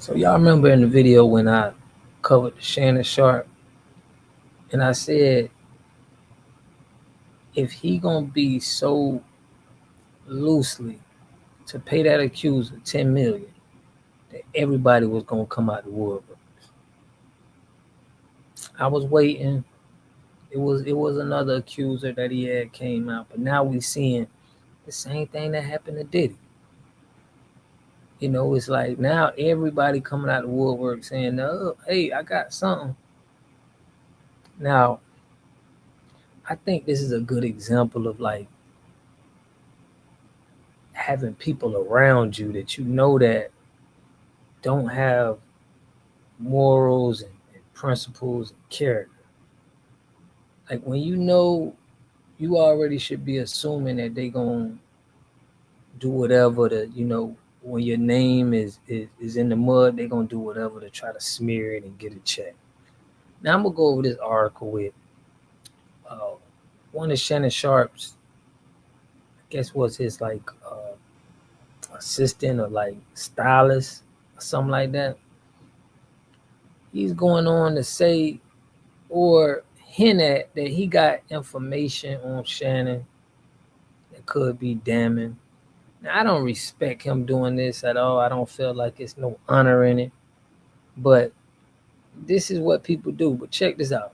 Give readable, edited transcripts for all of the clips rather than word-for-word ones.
So y'all remember in the video when I covered Shannon Sharpe, and I said if he gonna be so loosely to pay that accuser 10 million, that everybody was gonna come out the woodwork. I was waiting. It was another accuser that he had came out, but now we seeing the same thing that happened to Diddy. It's like now everybody coming out the woodwork saying, "Oh, hey, I got something." Now, I think this is a good example of like having people around you that that don't have morals and principles and character. Like when you already should be assuming that they gonna do whatever when your name is in the mud, they gonna do whatever to try to smear it and get a check. Now I'm gonna go over this article with uh, one of Shannon Sharpe's, I guess was his like assistant or like stylist or something like that. He's going on to say or hint at that he got information on Shannon that could be damning. Now, I don't respect him doing this at all. I don't feel like it's no honor in it. But this is what people do. But check this out.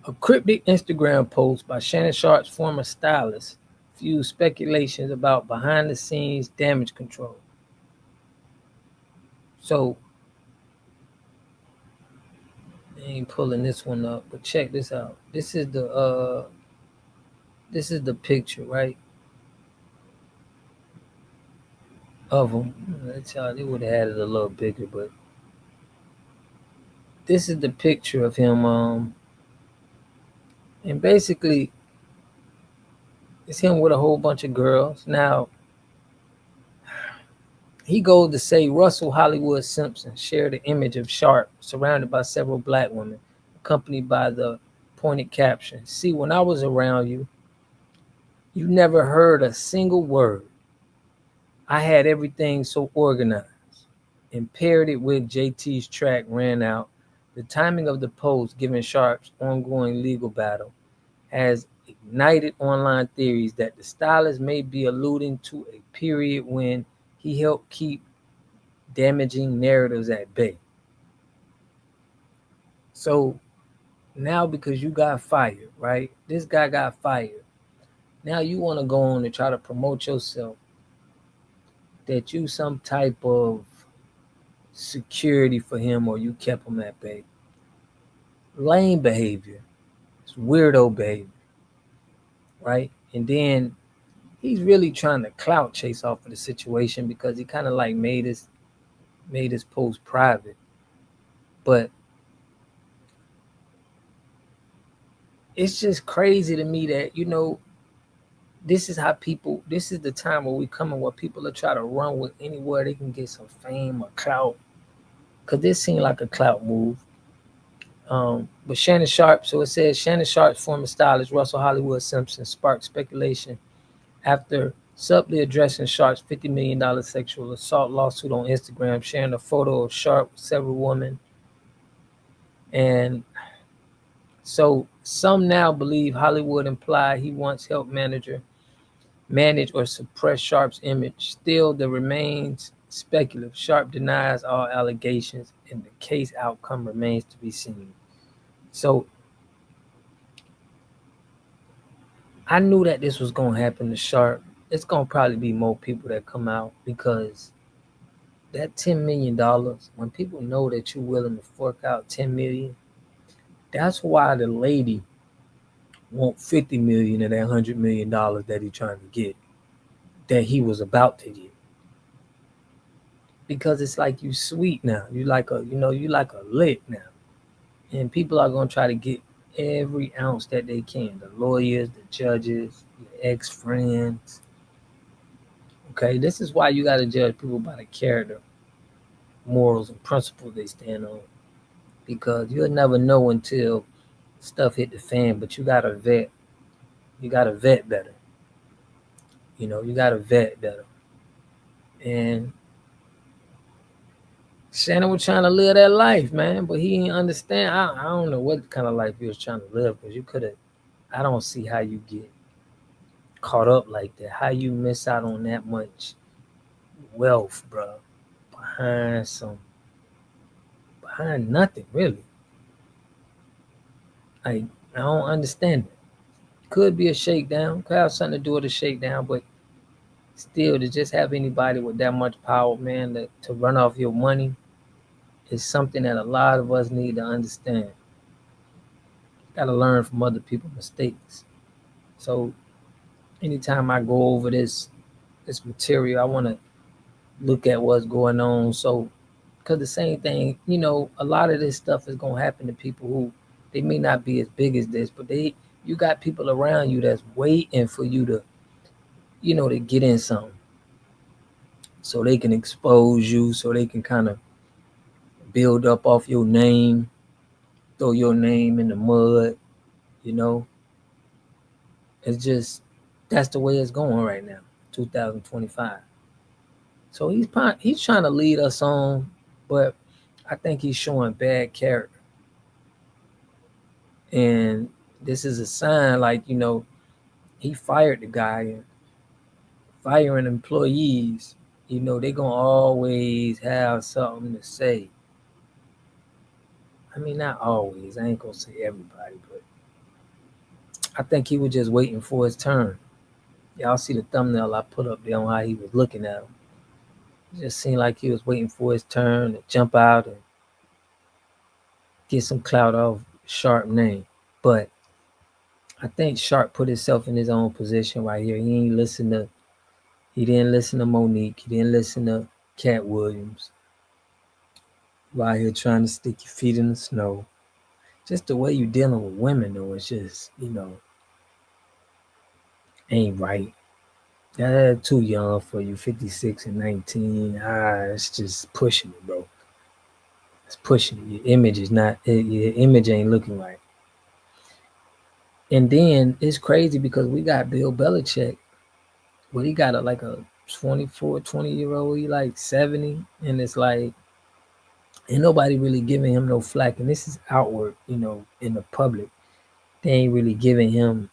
A cryptic Instagram post by Shannon Sharpe's former stylist fuels speculations about behind the scenes damage control. So I ain't pulling this one up, but check this out. This is the picture, right? Of him. That's how they would have had it a little bigger, but this is the picture of him. And basically, it's him with a whole bunch of girls. Now, he goes to say Russell Hollywood Simpson shared an image of Sharpe surrounded by several black women, accompanied by the pointed caption, "See, when I was around you, you never heard a single word. I had everything so organized." And paired it with JT's track ran out. The timing of the post, given Sharpe's ongoing legal battle, has ignited online theories that the stylist may be alluding to a period when he helped keep damaging narratives at bay. So now, because you got fired, right? This guy got fired. Now you want to go on and try to promote yourself that you some type of security for him or you kept him at bay. Lame behavior. It's weirdo behavior, right? And then he's really trying to clout chase off of the situation because he kind of like made his post private. But it's just crazy to me that this is how people. This is the time where we coming where people are trying to run with anywhere they can get some fame or clout. Cause this seemed like a clout move. But Shannon Sharpe. So it says Shannon Sharpe's former stylist Russell Hollywood Simpson sparked speculation after subtly addressing Sharpe's $50 million sexual assault lawsuit on Instagram, sharing a photo of Sharpe with several women. And so some now believe Hollywood implied he once helped manage or suppress Sharpe's image. Still, there remains speculative. Sharpe denies all allegations, and the case outcome remains to be seen. So I knew that this was going to happen to Sharpe. It's going to probably be more people that come out because that $10 million, when people know that you're willing to fork out 10 million, that's why the lady want 50 million of that $100 million that he trying to get, that he was about to get. Because it's like you sweet now. You like a lick now. And people are gonna try to get every ounce that they can. The lawyers, the judges, your ex-friends. Okay, this is why you gotta judge people by the character, morals, and principles they stand on. Because you'll never know until stuff hit the fan, but you gotta vet. You gotta vet better. You gotta vet better. And Shannon was trying to live that life, man, but he didn't understand. I don't know what kind of life he was trying to live, because you could have. I don't see how you get caught up like that. How you miss out on that much wealth, bro, behind behind nothing really. Like, I don't understand it. Could be a shakedown, could have something to do with a shakedown, but still, to just have anybody with that much power, man, to run off your money is something that a lot of us need to understand. Got to learn from other people's mistakes. So anytime I go over this material, I want to look at what's going on. So, because the same thing, a lot of this stuff is gonna happen to people who they may not be as big as this, but you got people around you that's waiting for you to, to get in something, so they can expose you, so they can kind of build up off your name, throw your name in the mud. You know, it's just that's the way it's going right now, 2025. So he's trying to lead us on, but I think he's showing bad character, and this is a sign. Like, he fired the guy, and firing employees. They're gonna always have something to say. I mean, not always. I ain't gonna say everybody, but I think he was just waiting for his turn. Y'all see the thumbnail I put up there on how he was looking at him. It just seemed like he was waiting for his turn to jump out and get some clout off Sharp name. But I think Sharp put himself in his own position right here. He didn't listen to Monique. He didn't listen to Cat Williams. Right here trying to stick your feet in the snow. Just the way you dealing with women, though, it's just, ain't right. They're too young for you, 56 and 19. It's just pushing it, bro. It's pushing it. Your image ain't looking right. And then it's crazy because we got Bill Belichick, but he got like a 24, 20-year old. He like 70. And it's like, ain't nobody really giving him no flack. And this is outward, in the public. They ain't really giving him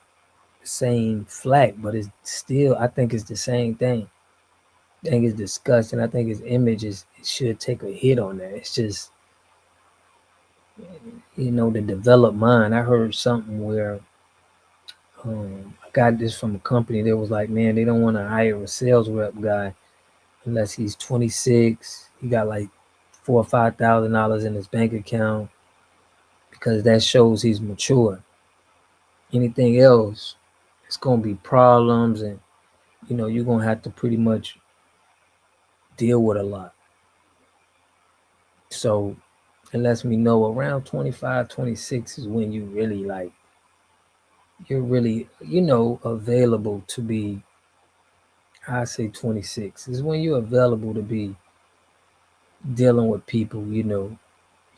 the same flack, but it's still, I think it's the same thing. I think it's disgusting. I think his image it should take a hit on that. It's just, the developed mind. I heard something where I got this from a company that was like, man, they don't want to hire a sales rep guy unless he's 26. He got like $4,000 or $5,000 in his bank account, because that shows he's mature. Anything else, it's gonna be problems, and you're gonna have to pretty much deal with a lot. So it lets me know around 25, 26 is when you really like, you're really, available to be, I say 26 is when you're available to be dealing with people, in their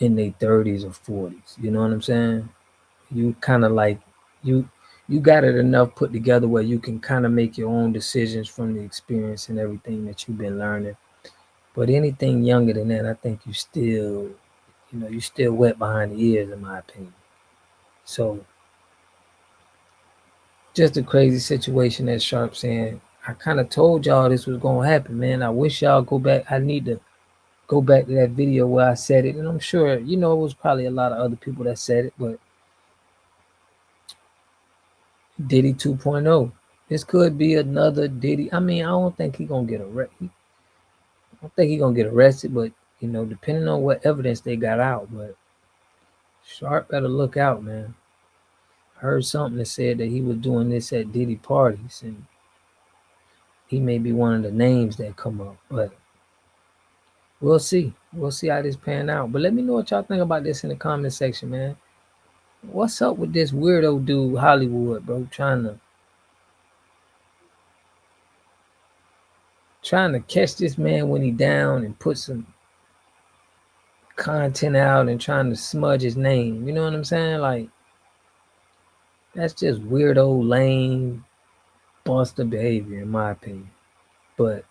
30s or 40s. You know what I'm saying? You kind of like, you you got it enough put together where you can kind of make your own decisions from the experience and everything that you've been learning. But anything younger than that, I think you still wet behind the ears, in my opinion. So just a crazy situation that Sharp saying. I kind of told y'all this was gonna happen, man. I wish y'all go back. I need to go back to that video where I said it, and I'm sure it was probably a lot of other people that said it, but Diddy 2.0. This could be another Diddy. I mean, I don't think he's gonna get arrested. I don't think he's gonna get arrested, but depending on what evidence they got out, but Sharp better look out, man. I heard something that said that he was doing this at Diddy parties, and he may be one of the names that come up, but we'll see. We'll see how this pan out. But let me know what y'all think about this in the comment section, man. What's up with this weirdo dude Hollywood, bro? Trying to catch this man when he down and put some content out and trying to smudge his name. You know what I'm saying? Like, that's just weirdo, lame, buster behavior, in my opinion. But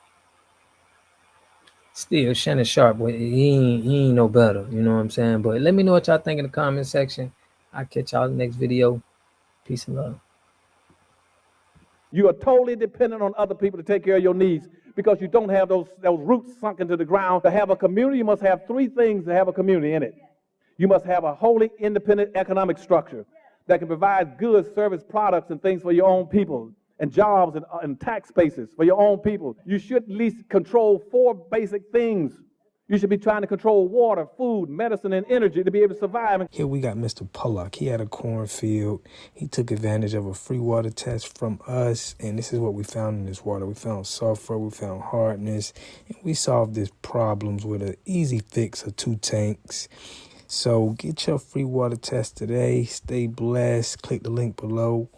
Still, Shannon Sharpe, he ain't no better. You know what I'm saying? But let me know what y'all think in the comment section. I'll catch y'all in the next video. Peace and love. You are totally dependent on other people to take care of your needs because you don't have those roots sunk into the ground. To have a community, you must have three things to have a community in it. You must have a wholly independent economic structure that can provide goods, service, products, and things for your own people, and jobs and tax bases for your own people. You should at least control four basic things. You should be trying to control water, food, medicine, and energy to be able to survive. Here we got Mr. Pollock. He had a cornfield. He took advantage of a free water test from us, and this is what we found in this water. We found sulfur, we found hardness, and we solved these problems with an easy fix of 2 tanks. So get your free water test today. Stay blessed. Click the link below.